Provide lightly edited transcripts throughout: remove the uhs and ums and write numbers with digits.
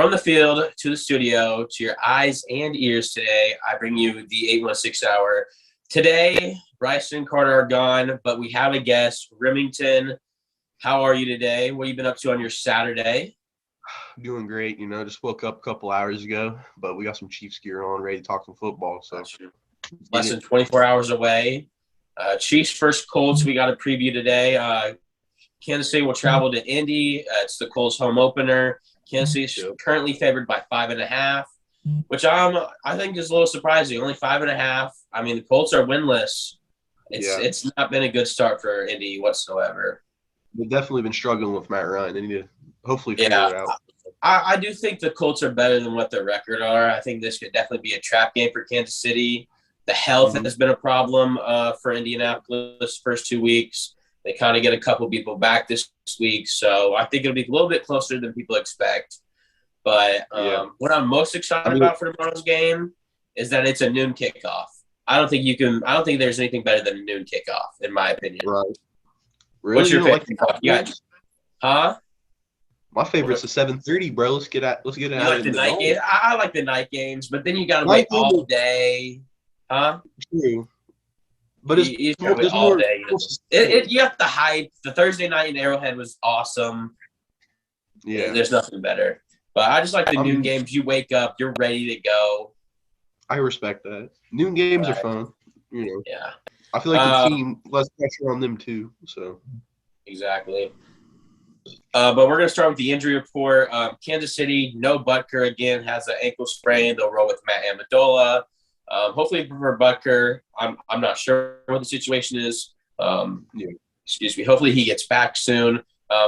From the field to the studio to your eyes and ears today, I bring you the 816 Hour. Today, Bryson Carter are gone, but we have a guest, Remington. How are you today? What have you been up to on your Saturday? Doing great, just woke up a couple hours ago, but we got some Chiefs gear on, ready to talk some football. So less than 24 hours away. Chiefs versus Colts, we got a preview today. Kansas City will travel to Indy. It's the Colts home opener. Kansas City is currently favored by 5.5, which I think is a little surprising. Only 5.5. I mean, the Colts are winless. It's not been a good start for Indy whatsoever. They've definitely been struggling with Matt Ryan. They need to hopefully figure it out. I do think the Colts are better than what their record are. I think this could definitely be a trap game for Kansas City. The health has been a problem for Indianapolis first 2 weeks. They kind of get a couple people back this week, so I think it'll be a little bit closer than people expect. But what I'm most excited about for tomorrow's game is that it's a noon kickoff. I don't think there's anything better than a noon kickoff, in my opinion. Right. Really? What's your favorite kickoff? Huh? My favorite's the 7:30, bro. Let's get it out. You like the night games? I like the night games, but then you got to wait all day. Huh? True. But you wait all day. You have the hype. The Thursday night in Arrowhead was awesome. Yeah. There's nothing better. But I just like the noon games. You wake up, you're ready to go. I respect that. Noon games are fun. Yeah. I feel like the team, less pressure on them too. So. Exactly. But we're going to start with the injury report. Kansas City, no Butker again, has an ankle sprain. They'll roll with Matt Amendola. Hopefully for Butker, I'm not sure what the situation is. Excuse me. Hopefully he gets back soon.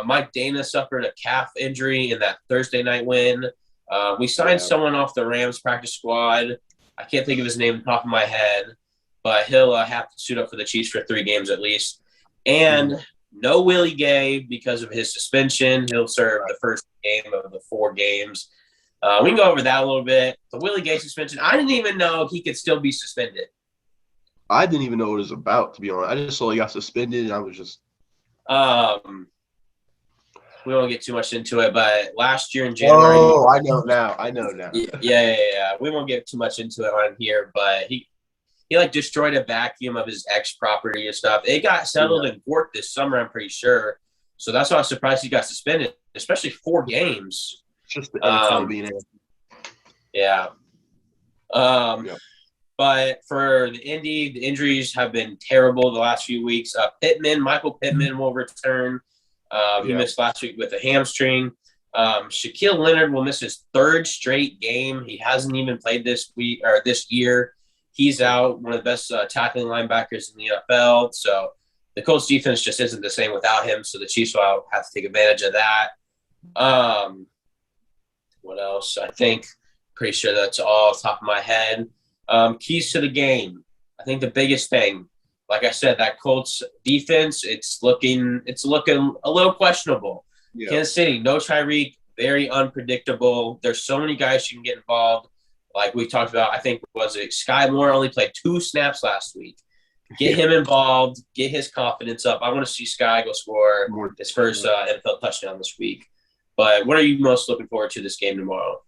Mike Dana suffered a calf injury in that Thursday night win. We signed someone off the Rams practice squad. I can't think of his name off the top of my head, but he'll have to suit up for the Chiefs for 3 games at least. And no Willie Gay because of his suspension. He'll serve the first game of the 4 games. We can go over that a little bit. The Willie Gay suspension, I didn't even know he could still be suspended. I didn't even know what it was about, to be honest. I just saw he got suspended, and I was just we won't get too much into it, but last year in January. Oh, I know now. Yeah. We won't get too much into it on here, but he destroyed a vacuum of his ex property and stuff. It got settled in court this summer, I'm pretty sure. So that's why I was surprised he got suspended, especially 4 games. Just the NFL being in. Yeah. But for the Indy, the injuries have been terrible the last few weeks. Michael Pittman will return. He missed last week with a hamstring. Shaquille Leonard will miss his 3rd straight game. He hasn't even played this week or this year. He's out, one of the best tackling linebackers in the NFL. So the Colts defense just isn't the same without him. So the Chiefs will have to take advantage of that. What else? I think pretty sure that's all off the top of my head. Keys to the game. I think the biggest thing, like I said, that Colts defense, it's looking a little questionable. Yeah. Kansas City, no Tyreek, very unpredictable. There's so many guys you can get involved. Like we talked about, I think, Sky Moore only played 2 snaps last week. Get him involved, get his confidence up. I want to see Sky go score his first NFL touchdown this week. But what are you most looking forward to the game tomorrow?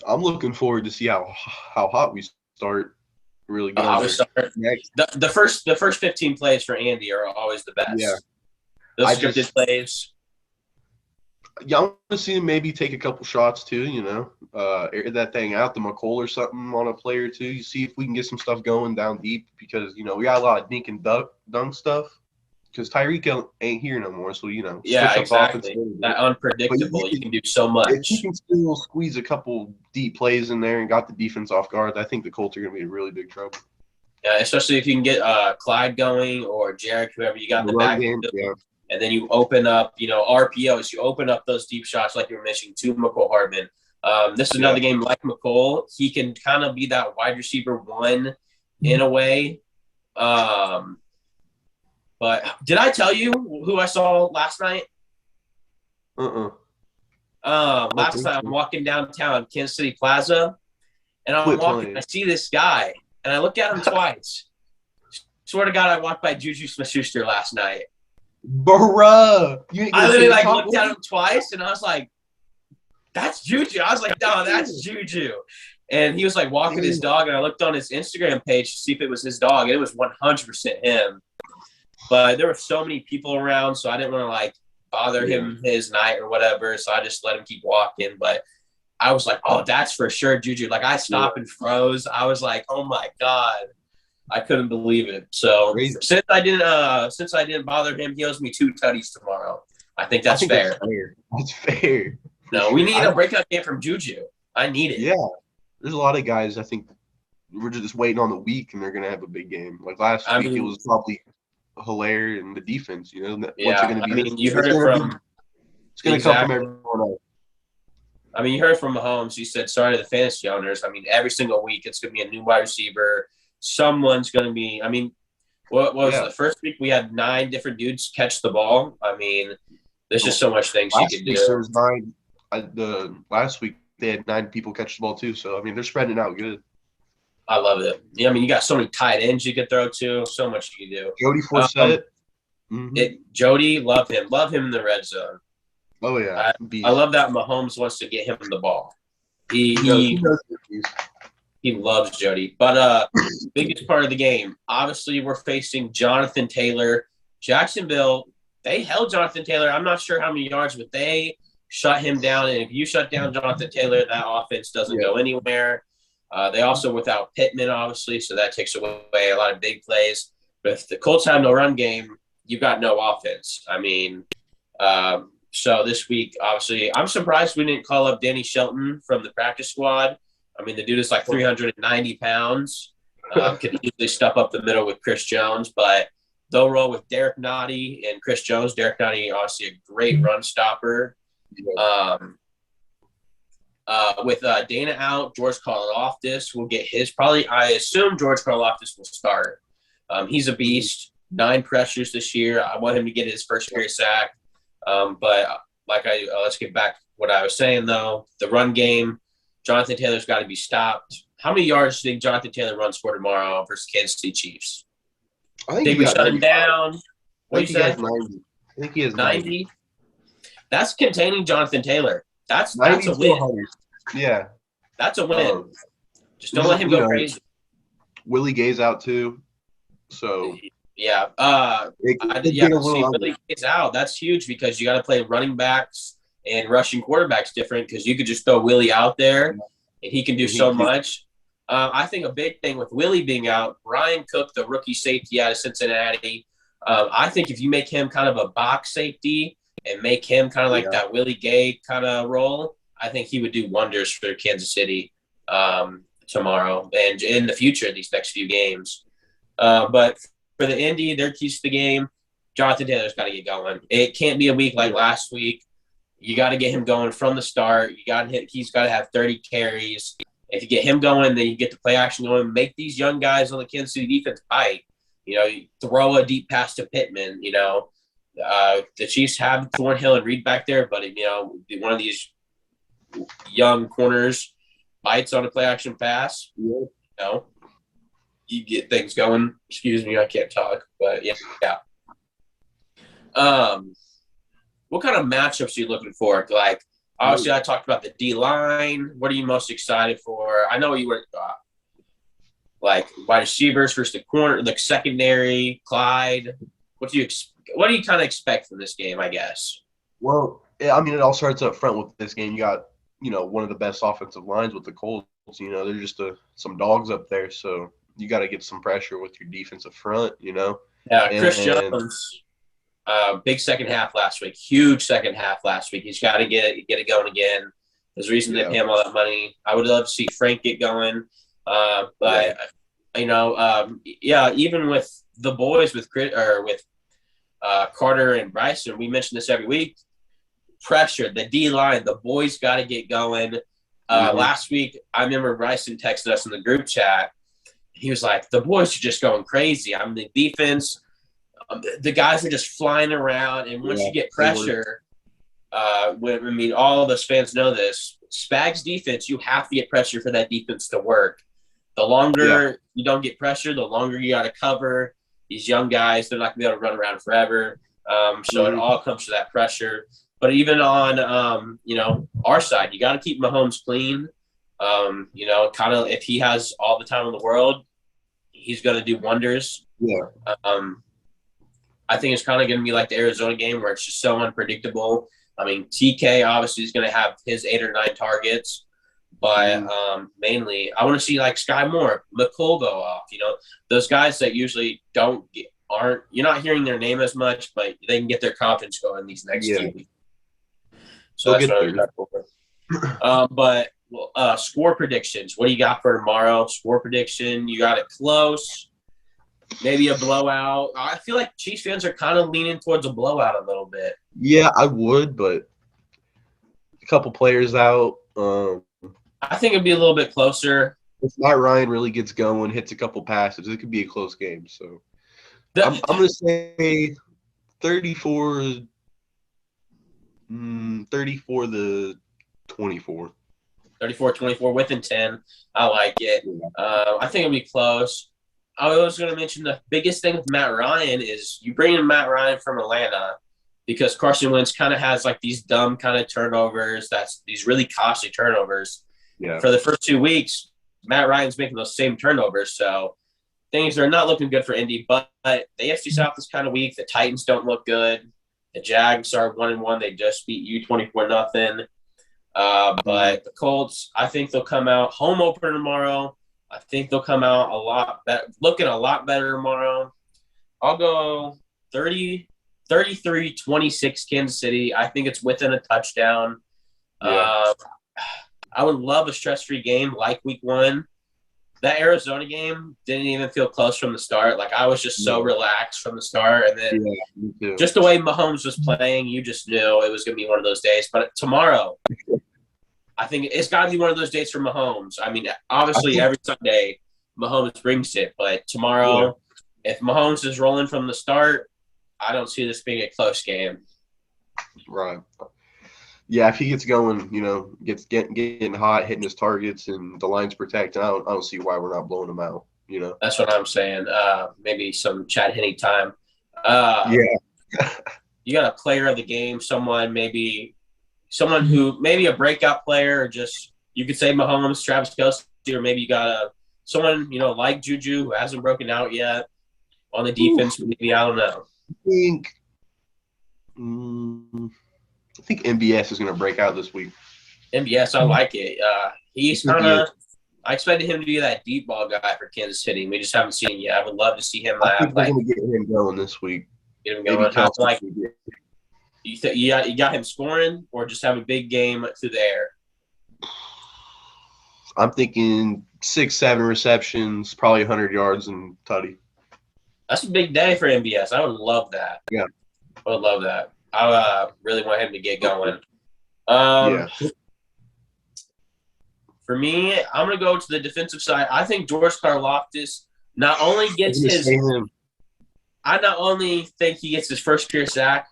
I'm looking forward to see how hot we start. Really good. The first 15 plays for Andy are always the best. Yeah. Those scripted plays. Yeah, I want to see him maybe take a couple shots too, air that thing out, the McColl or something on a play or two. You see if we can get some stuff going down deep because, we got a lot of dink and dunk stuff because Tyreek ain't here no more. So, Yeah, exactly. That unpredictable. You can do so much. If you can still squeeze a couple deep plays in there and got the defense off guard, I think the Colts are going to be in really big trouble. Yeah, especially if you can get Clyde going or Jarek, whoever you got in the back. And then you open up, RPOs. You open up those deep shots like you were mentioning to McCole Hardman. This is another game like McCole. He can kind of be that wide receiver 1 in a way. But did I tell you who I saw last night? Last night I'm walking downtown Kansas City Plaza, and I'm walking. I see this guy, and I look at him twice. Swear to God, I walked by Juju Smith-Schuster last night. Bruh. I literally looked at him twice, and I was like, that's Juju. I was like, no, that's Juju. And he was like walking his dog, and I looked on his Instagram page to see if it was his dog, and it was 100% him. But there were so many people around, so I didn't want to like bother him his night or whatever. So I just let him keep walking. But I was like, oh, that's for sure Juju. Like I stopped and froze. I was like, oh my God. I couldn't believe it. So since I didn't bother him, he owes me 2 tutties tomorrow. I think that's fair. That's fair. No, we need a breakout game from Juju. I need it. Yeah. There's a lot of guys I think we're just waiting on the week and they're gonna have a big game. Like last week it was probably Hilaire and the defense, you know. What's it gonna be? I mean, you heard it from it's gonna come from everyone else. I mean, you heard from Mahomes. He said, sorry to the fantasy owners. I mean, every single week it's gonna be a new wide receiver. Someone's going to be – I mean, what was the first week we had 9 different dudes catch the ball? I mean, there's just so much things you can do. There was 9 last week they had 9 people catch the ball too. So, I mean, they're spreading it out good. I love it. Yeah, I mean, you got so many tight ends you could throw to, so much you can do. Jody Forsett. Jody, love him. Love him in the red zone. Oh, yeah. I love that Mahomes wants to get him the ball. He loves Jody. But biggest part of the game, obviously we're facing Jonathan Taylor. Jacksonville, they held Jonathan Taylor. I'm not sure how many yards, but they shut him down. And if you shut down Jonathan Taylor, that offense doesn't go anywhere. They also without Pittman, obviously, so that takes away a lot of big plays. But if the Colts have no run game, you've got no offense. I mean, so this week, obviously, I'm surprised we didn't call up Danny Shelton from the practice squad. I mean, the dude is like 390 pounds. Can easily stuff up the middle with Chris Jones, but they'll roll with Derek Nottie and Chris Jones. Derek Nottie, obviously, a great run stopper. With Dana out, George Karlaftis will get his. Probably, I assume George Karlaftis will start. He's a beast. 9 pressures this year. I want him to get his first career sack. But let's get back to what I was saying though. The run game. Jonathan Taylor's got to be stopped. How many yards do you think Jonathan Taylor runs for tomorrow versus Kansas City Chiefs? I think we shut him down. What do you say? 90. I think he has 90. That's containing Jonathan Taylor. That's a win. 100. Yeah. That's a win. Just don't let him go crazy. Willie Gay's out too. So yeah. Willie Gay's out. That's huge because you got to play running backs and rushing quarterbacks different because you could just throw Willie out there and he can do so much. I think a big thing with Willie being out, Brian Cook, the rookie safety out of Cincinnati, I think if you make him kind of a box safety and make him kind of like that Willie Gay kind of role, I think he would do wonders for Kansas City tomorrow and in the future, these next few games. But for the Indy, they're keys to the game. Jonathan Taylor's got to get going. It can't be a week like last week. You got to get him going from the start. He's got to have 30 carries. If you get him going, then you get the play action going. Make these young guys on the Kansas City defense bite. You know, throw a deep pass to Pittman. You know, the Chiefs have Thornhill and Reed back there, but you know, one of these young corners bites on a play action pass. You know, you get things going. Excuse me, I can't talk, but yeah. What kind of matchups are you looking for? Like, obviously, I talked about the D-line. What are you most excited for? I know you were like wide receivers versus the corner, the secondary, Clyde. What do you kind of expect from this game, I guess? Well, I mean, it all starts up front with this game. You got, you know, one of the best offensive lines with the Colts. You know, they're just some dogs up there. So you got to get some pressure with your defensive front, you know. Yeah, Chris Jones. Big second half last week. Huge second half last week. He's got to get it going again. There's a reason they pay him all that money. I would love to see Frank get going. But you know, even with the boys with Carter and Bryson, we mention this every week. Pressure, the D line, the boys got to get going. Last week, I remember Bryson texted us in the group chat. He was like, "The boys are just going crazy. I'm the defense." The guys are just flying around, and once you get pressure, all of us fans know this. Spags defense, you have to get pressure for that defense to work. The longer you don't get pressure, the longer you got to cover. These young guys, they're not going to be able to run around forever. So it all comes to that pressure. But even on, our side, you got to keep Mahomes clean. Kind of if he has all the time in the world, he's going to do wonders. Yeah. I think it's kind of going to be like the Arizona game where it's just so unpredictable. I mean, TK obviously is going to have his 8 or 9 targets, but mainly I want to see like Sky Moore, McCool go off. Those guys that usually aren't you're not hearing their name as much, but they can get their confidence going these next 2 weeks. So that's what I'm for. But score predictions. What do you got for tomorrow? Score prediction. You got it close. Maybe a blowout. I feel like Chiefs fans are kind of leaning towards a blowout a little bit. Yeah, I would, but a couple players out. I think it'd be a little bit closer. If Matt Ryan really gets going, hits a couple passes, it could be a close game. So I'm going to say 34 to 24. 34-24 within 10. I like it. I think it'll be close. I was going to mention the biggest thing with Matt Ryan is you bring in Matt Ryan from Atlanta because Carson Wentz kind of has like these dumb kind of turnovers. That's these really costly turnovers. Yeah. For the first 2 weeks, Matt Ryan's making those same turnovers. So things are not looking good for Indy, but the AFC South is kind of weak. The Titans don't look good. The Jags are 1-1. They just beat you 24-0. But the Colts, I think they'll come out home opener tomorrow. I think they'll come out looking a lot better tomorrow. I'll go 33-26 Kansas City. I think it's within a touchdown. Yeah. I would love a stress-free game like week 1. That Arizona game didn't even feel close from the start. Like, I was just so relaxed from the start. And then just the way Mahomes was playing, you just knew it was going to be one of those days. But tomorrow, I think it's got to be one of those days for Mahomes. I mean, obviously, every Sunday, Mahomes brings it. But tomorrow, if Mahomes is rolling from the start, I don't see this being a close game. Right. Yeah, if he gets going, gets getting hot, hitting his targets, and the line's protected, I don't see why we're not blowing him out. That's what I'm saying. Maybe some Chad Henne time. You got a player of the game, someone who maybe a breakout player, or just you could say Mahomes, Travis Kelce, or maybe you got someone like Juju who hasn't broken out yet on the defense. Maybe I don't know. I think MBS is going to break out this week. MBS, I like it. He's kind of – I expected him to be that deep ball guy for Kansas City. We just haven't seen him yet. I would love to see him. I think we're going to get him going this week. Get him going. You got him scoring or just have a big game through the air? I'm thinking 6-7 receptions, probably 100 yards and tutty. That's a big day for MBS. I would love that. Yeah. I would love that. I really want him to get going. For me, I'm going to go to the defensive side. I think George Karlaftis not only gets I not only think he gets his first career sack,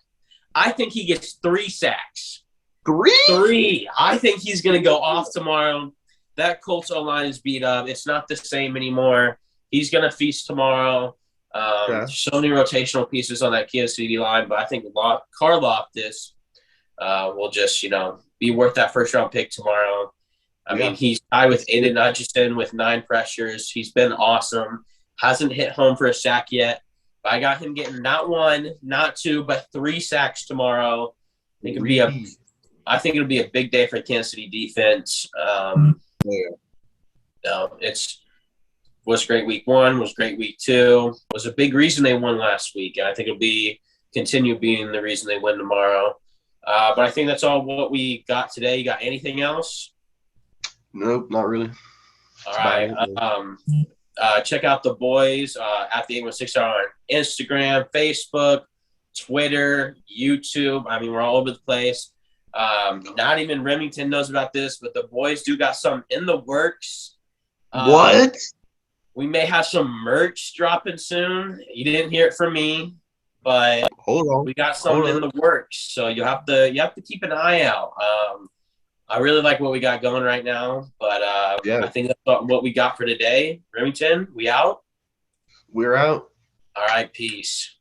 I think he gets 3 sacks. 3? I think he's going to go off tomorrow. That Colts O-line is beat up. It's not the same anymore. He's going to feast tomorrow. So many rotational pieces on that Kansas City line, but I think Karlaftis will just, be worth that first-round pick tomorrow. I mean, he's tied with Aiden Hutchinson with 9 pressures. He's been awesome. Hasn't hit home for a sack yet. But I got him getting not 1, not 2, but 3 sacks tomorrow. I think it'll be a big day for the Kansas City defense. Was great week 1, was great week 2. Was a big reason they won last week. And I think it'll continue being the reason they win tomorrow. But I think that's all what we got today. You got anything else? Nope, not really. All right. Check out the boys at the 816 on Instagram, Facebook, Twitter, YouTube. I mean, we're all over the place. Not even Remington knows about this, but the boys do got some in the works. What? We may have some merch dropping soon. You didn't hear it from me, but we got some in the works. So you have to keep an eye out. I really like what we got going right now, but I think that's what we got for today. Remington, we out? We're out. All right, peace.